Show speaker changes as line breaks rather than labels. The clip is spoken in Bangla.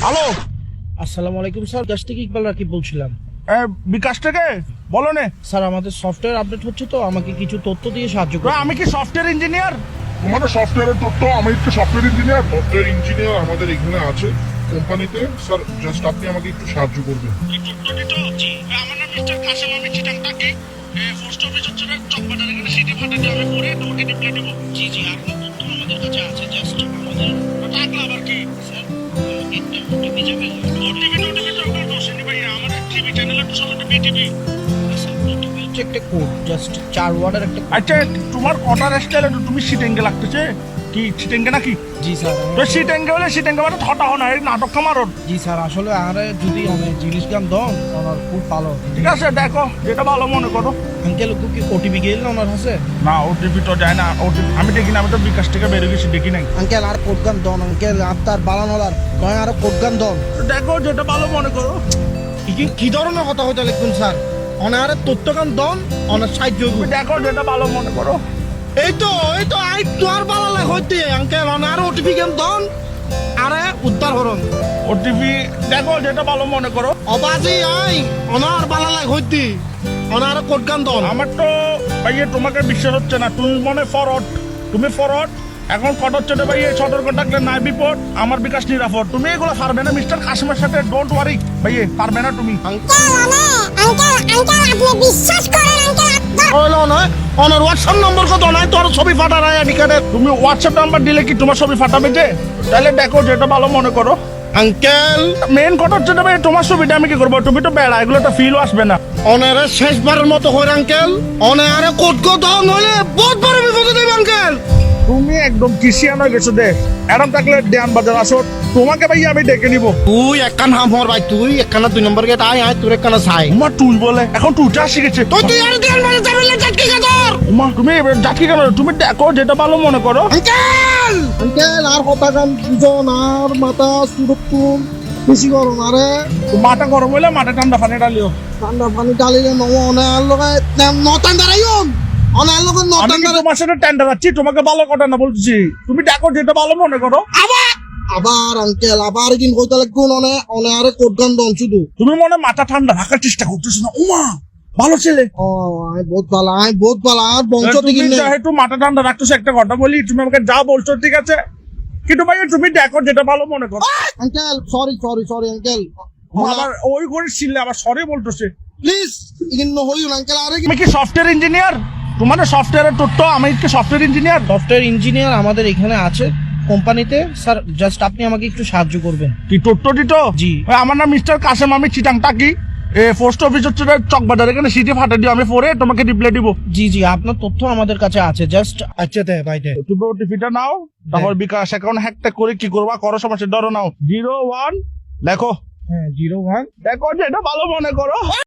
হ্যালো,
আসসালামু আলাইকুম স্যার, কাছ থেকে ইকবাল রাকিব বলছিলাম।
বিকাশ থেকে বলো নে।
স্যার আমাদের সফটওয়্যার আপডেট হচ্ছে, তো আমাকে কিছু তথ্য দিয়ে সাহায্য করুন।
আমি কি সফটওয়্যার ইঞ্জিনিয়ার?
আমাদের সফটওয়্যারের তথ্য, আমি একটু সফটওয়্যার ইঞ্জিনিয়ার আমাদের এখানে আছে কোম্পানিতে। স্যার জাস্ট আপনি আমাকে একটু সাহায্য করবেন।
আমার নাম মিস্টার কাসেম, আমি চিটাং থাকি। পোস্ট অফিস হচ্ছে না, চকবাজার, এখানে সিটি ফাটাতে আমি পরে তোমাকে রিপ্লাই দেবো।
জি জি, আপনার তথ্য আমাদের কাছে আছে, জাস্ট আমাদের
টাকলা আবার কি?
স্যার একটা ওটিপি যাবে।
ওটিভি তো আপনার দোষ নেই ভাই, আমার টিভি চ্যানেল একটু চলে বিটিভি।
স্যার ওটিপি হচ্ছে একটা কোড, জাস্ট 4 ওয়ার্ডের একটা code।
আচ্ছা, তোমার অর্ডার স্টাইলে তুমি সিটেঙ্গে লাগতেছে কি? সিটেঙ্গে নাকি?
জি স্যার
তো সিটেঙ্গে হলে সিটেঙ্গে মানে থটা হো না, এই নাটক কামারন।
জি স্যার, আসলে আরে যদি আমি জিনিস গান দন ওনার খুব ভালো।
ঠিক আছে, দেখো যেটা ভালো মনে করো।
আঙ্কেল কি ওটিপি গেল না ওনার হাসে?
না, ওটিপি তো যায় না। ওটিপি আমি দেখি না, আমি তো বিকাশ থেকে বেরিয়ে গেছি, দেখি নাই।
আঙ্কেল আর কোড গান দন, আঙ্কেল আপনার বালানোলার নয় আর কোড গান দন।
দেখো যেটা ভালো মনে করো।
কি ধরনের কথা হইতে লিখুন স্যার? অনারে তথ্য গান দন, অনার সাহায্য
তুমি দেখো যেটা ভালো মনে করো।
এই তো আই তোর বালা হইতে আঙ্কেল অনার ওটিপি গান দন আরে উদ্ধার হরন।
ওটিপি দেখো যেটা ভালো মনে করো।
অবাজি আই অনার বালা হইতে অনার কোড গান দন।
আমার তো ভাইয়া তোমাকে বিশ্বাস হচ্ছে না, তুমি মনে ফরওয়ার্ড, তুমি ফরওয়ার্ড। এখন কত হচ্ছে না ভাইয়া, সতর্ক থাকলে নাই বিপদ, আমার বিকাশ নিরাপদ। তুমি এগুলো পারবে না মিস্টার কাসিমের সাথে, ডোন্ট ওয়ারি ভাইয়া, পারবে না তুমি।
আপনি বিশ্বাস করেন আঙ্কেল?
হইলো না অনার হোয়াটসঅ্যাপ নম্বর কত নাই তোর ছবি ফাটা রায় নিকারে।
তুমি হোয়াটসঅ্যাপ নাম্বার দিলে কি তোমার ছবি ফাটাবে যে? তাহলে দেখো যেটা ভালো মনে করো।
আঙ্কেল
মেন কথা হচ্ছে না ভাই, তোমার ছবিটা আমি কি করবো? তুমি তো বেড়া, এগুলো তো ফিলও আসবে না।
অনারে শেষবারের মতো হই আঙ্কেল, অনারে কোড গো দন হইলে বহুত বড় বিপদে দেব আঙ্কেল।
তুমি একদম কিসিয়ান হয়ে গেছো দে। এরকম থাকলে দেয়ান বাজার আসো, তোমাকে ভাইয়া আমি ডেকে নিবো।
তুই একখান হাম হর ভাই, তুই একখানা 2 নম্বর গেট আয় তোর একখানা ছাই।
তোমার তুই বলে এখন তুইটা শিখেছে।
তুই আর দেন মানে যাবেলে চাটকি গাদর
উমা, তুমি এবার যাচ্ছি কেন? তুমি দেখো যেটা ভালো মনে করো।
আঙ্কেল আর কথা গান দুজন আর মাথা সুরক্ষণ বেশি গরম আরে
মাথা গরম হইলে মাথা ঠান্ডা পানি ডালিও।
ঠান্ডা পানি ডালিলে নম অনার লগে নতান দাঁড়াইম অনার লগে
আমি
নতান
কি তোমার সাথে টেন্ডার যাচ্ছি? তোমাকে ভালো কথা না বলছি, তুমি দেখো যেটা ভালো মনে করো।
আবার আঙ্কেল আবার কিন কইতে লাগুন অনে আরে কোড গান দন শুধু।
তুমি মনে মাথা ঠান্ডা রাখার চেষ্টা করতেছো না? উমা, ভালো ছেলে।
ও আই বহুত ভালো আর বংশ
তুমি
থেকে
যেহেতু মাথা ঠান্ডা রাখতেছো, একটা কথা বলি, তুমি আমাকে যা বলছো ঠিক আছে, কিন্তু ভাইয়া তুমি দেখো যেটা ভালো মনে করো।
আঙ্কেল সরি আঙ্কেল
আবার ওই করে ছিলে আবার সরি বলতেছে।
প্লিজ ইগিন হইউন আঙ্কেল আরে
তুমি কি সফটওয়্যার ইঞ্জিনিয়ার? তোমাদের সফটওয়্যারের তথ্য, আমি কি সফটওয়্যার ইঞ্জিনিয়ার?
সফটওয়্যার ইঞ্জিনিয়ার আমাদের এখানে আছে কোম্পানিতে। স্যার জাস্ট আপনি আমাকে একটু সাহায্য করবেন।
কি তথ্য দিত?
জি।
ভাই, আমার নাম মিস্টার কাসেম, আমি চিটাং থাকি। পোস্ট অফিস হচ্ছে চকবাজার, এখানে সিটি ফাটা দিও, আমি পরে তোমাকে রিপ্লাই দিব।
জি আপনার তথ্য আমাদের কাছে আছে, জাস্ট আচ্ছা দে ভাই দে।
তুমি ওটিপিটা নাও, তারপর বিকাশ অ্যাকাউন্ট হ্যাকটা করে কি করবা করো, সমস্যা ধরো নাও 01 লেখো।
হ্যাঁ 01
দেখো যেটা ভালো মনে করো।